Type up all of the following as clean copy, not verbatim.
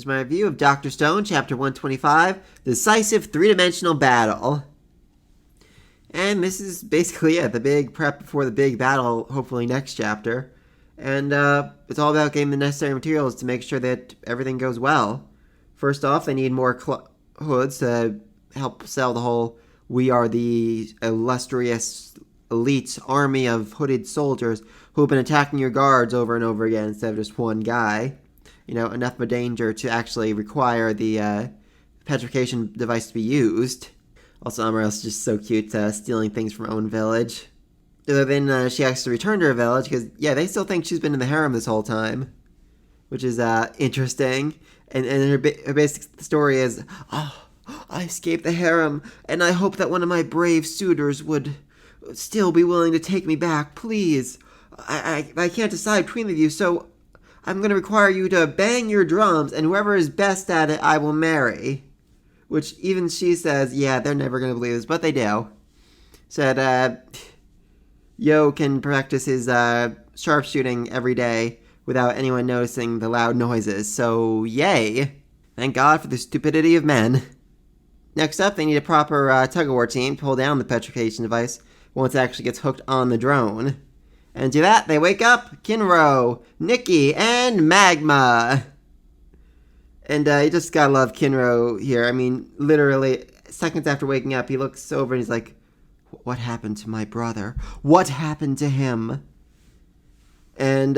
Here's my review of Dr. Stone, Chapter 125, Decisive Three-Dimensional Battle. And this is basically it, the big prep before the big battle, hopefully next chapter. And it's all about getting the necessary materials to make sure that everything goes well. First off, they need more hoods to help sell the whole "we are the illustrious elite army of hooded soldiers who have been attacking your guards over and over again instead of just one guy." You know, enough of a danger to actually require the petrification device to be used. Also, Amaril's just so cute, stealing things from her own village. Then she has to return to her village because, yeah, they still think she's been in the harem this whole time, which is interesting. And her basic story is, "Oh, I escaped the harem, and I hope that one of my brave suitors would still be willing to take me back. Please, I can't decide between the you, so I'm going to require you to bang your drums, and whoever is best at it, I will marry." Which even she says, yeah, they're never going to believe this, but they do. Said, Yo can practice his sharpshooting every day without anyone noticing the loud noises, so yay. Thank God for the stupidity of men. Next up, they need a proper tug-of-war team to hold down the petrification device once it actually gets hooked on the drone. And to that, they wake up Kinro, Nikki, and Magma. And you just gotta love Kinro here. I mean, literally, seconds after waking up, he looks over and he's like, "What happened to my brother? What happened to him?" And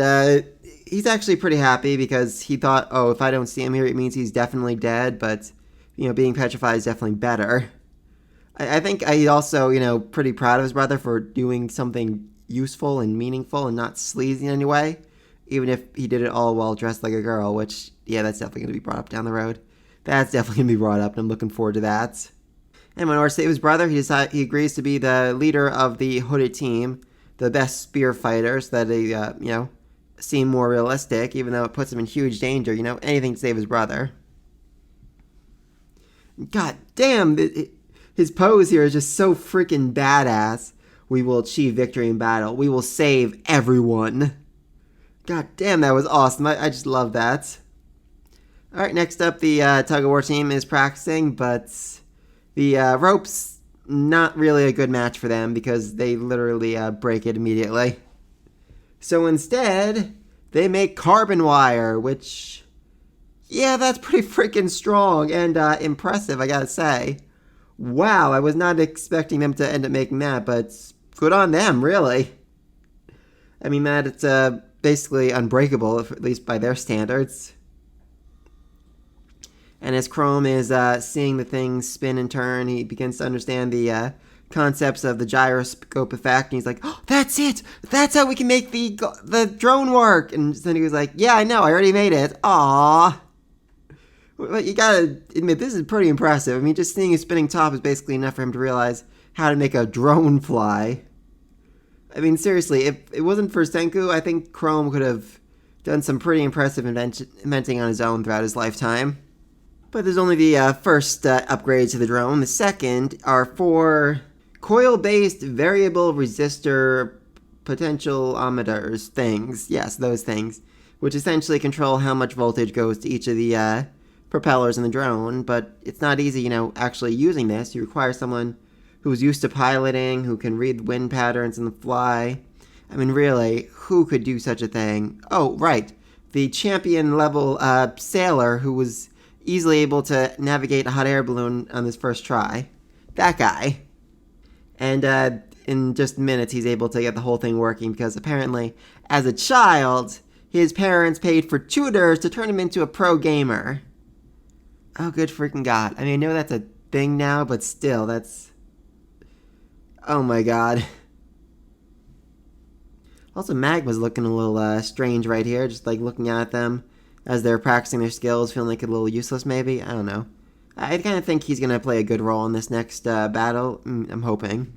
he's actually pretty happy because he thought, oh, if I don't see him here, it means he's definitely dead. But, you know, being petrified is definitely better. I think he's also, you know, pretty proud of his brother for doing something useful and meaningful and not sleazy in any way. Even if he did it all while dressed like a girl, which, yeah, that's definitely going to be brought up down the road. That's definitely going to be brought up, and I'm looking forward to that. And when Orr saves his brother, he agrees to be the leader of the hooded team, the best spear fighters, so that they, you know, seem more realistic, even though it puts him in huge danger, you know, anything to save his brother. God damn, his pose here is just so freaking badass. "We will achieve victory in battle. We will save everyone." God damn, that was awesome. I just love that. Alright, next up, the tug-of-war team is practicing, but the rope's not really a good match for them because they literally break it immediately. So instead, they make carbon wire, which, yeah, that's pretty freaking strong and impressive, I gotta say. Wow, I was not expecting them to end up making that, but good on them, really. I mean, that it's basically unbreakable, at least by their standards. And as Chrome is seeing the things spin and turn, he begins to understand the concepts of the gyroscope effect, and he's like, "Oh, that's it! That's how we can make the drone work!" And then he was like, "Yeah, I know, I already made it. Aww." But you gotta admit, this is pretty impressive. I mean, just seeing a spinning top is basically enough for him to realize how to make a drone fly. I mean, seriously, if it wasn't for Senku, I think Chrome could have done some pretty impressive inventing on his own throughout his lifetime. But there's only the first upgrade to the drone. The second are 4 coil-based variable resistor potentiometers things. Yes, those things. Which essentially control how much voltage goes to each of the propellers in the drone. But it's not easy, you know, actually using this. You require someone who's used to piloting, who can read wind patterns in the fly. I mean, really, who could do such a thing? Oh, right. The champion-level sailor who was easily able to navigate a hot air balloon on his first try. That guy. And in just minutes, he's able to get the whole thing working because apparently, as a child, his parents paid for tutors to turn him into a pro gamer. Oh, good freaking God. I mean, I know that's a thing now, but still, that's... Oh my God. Also, Magma's looking a little strange right here, just like looking at them as they're practicing their skills, feeling like a little useless maybe. I don't know. I kind of think he's going to play a good role in this next battle. I'm hoping.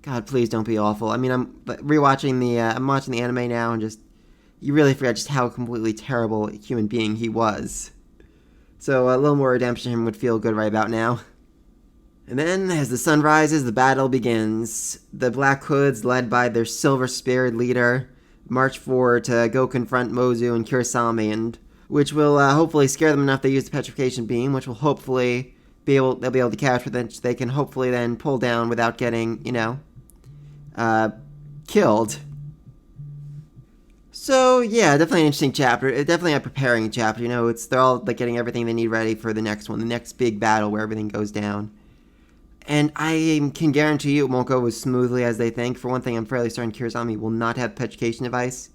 God, please don't be awful. I mean, I'm rewatching I'm watching the anime now and just, you really forget just how completely terrible a human being he was. So a little more redemption him would feel good right about now. And then, as the sun rises, the battle begins. The Black Hoods, led by their silver-speared leader, march forward to go confront Mozu and Kurosami, and which will hopefully scare them enough they use the petrification beam, which will hopefully they'll be able to catch, which they can hopefully then pull down without getting, killed. So yeah, definitely an interesting chapter. It's definitely a preparing chapter. They're all like getting everything they need ready for the next one, the next big battle where everything goes down. And I can guarantee you it won't go as smoothly as they think. For one thing, I'm fairly certain Kirasami will not have petrification device.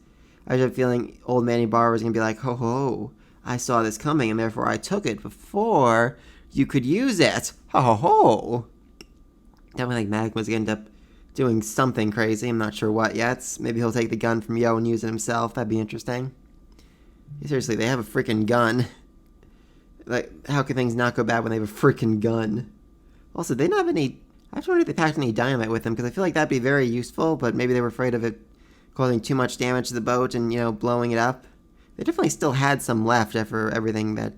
I just have a feeling old Manny Bar is going to be like, ho ho, I saw this coming and therefore I took it before you could use it. Ho ho ho. Definitely think Magma's going to end up doing something crazy. I'm not sure what yet. Maybe he'll take the gun from Yo and use it himself. That'd be interesting. Seriously, they have a freaking gun. Like, how can things not go bad when they have a freaking gun? Also, they don't have any... I just wonder if they packed any dynamite with them, because I feel like that'd be very useful, but maybe they were afraid of it causing too much damage to the boat and, blowing it up. They definitely still had some left after everything that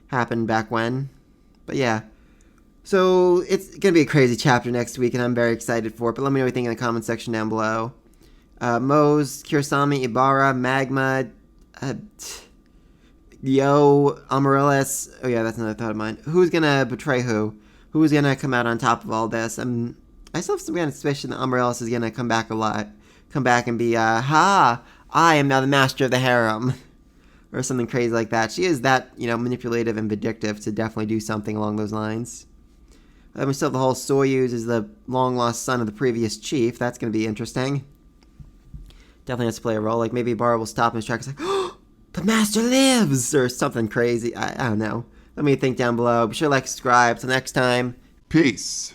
happened back when. But yeah. So, it's going to be a crazy chapter next week, and I'm very excited for it, but let me know what you think in the comment section down below. Mose, Kirasami, Ibarra, Magma, Yo, Amaryllis... Oh yeah, that's another thought of mine. Who's going to betray who? Who's going to come out on top of all this? I still have some kind of suspicion that Amaryllis is going to come back alive. Come back and be, ha! I am now the master of the harem. Or something crazy like that. She is that, manipulative and vindictive to definitely do something along those lines. Then we still have the whole Soyuz is the long-lost son of the previous chief. That's going to be interesting. Definitely has to play a role. Like, maybe Bar will stop in his tracks like, oh! The master lives! Or something crazy. I don't know. Let me think down below. Be sure to like, subscribe. Till next time. Peace.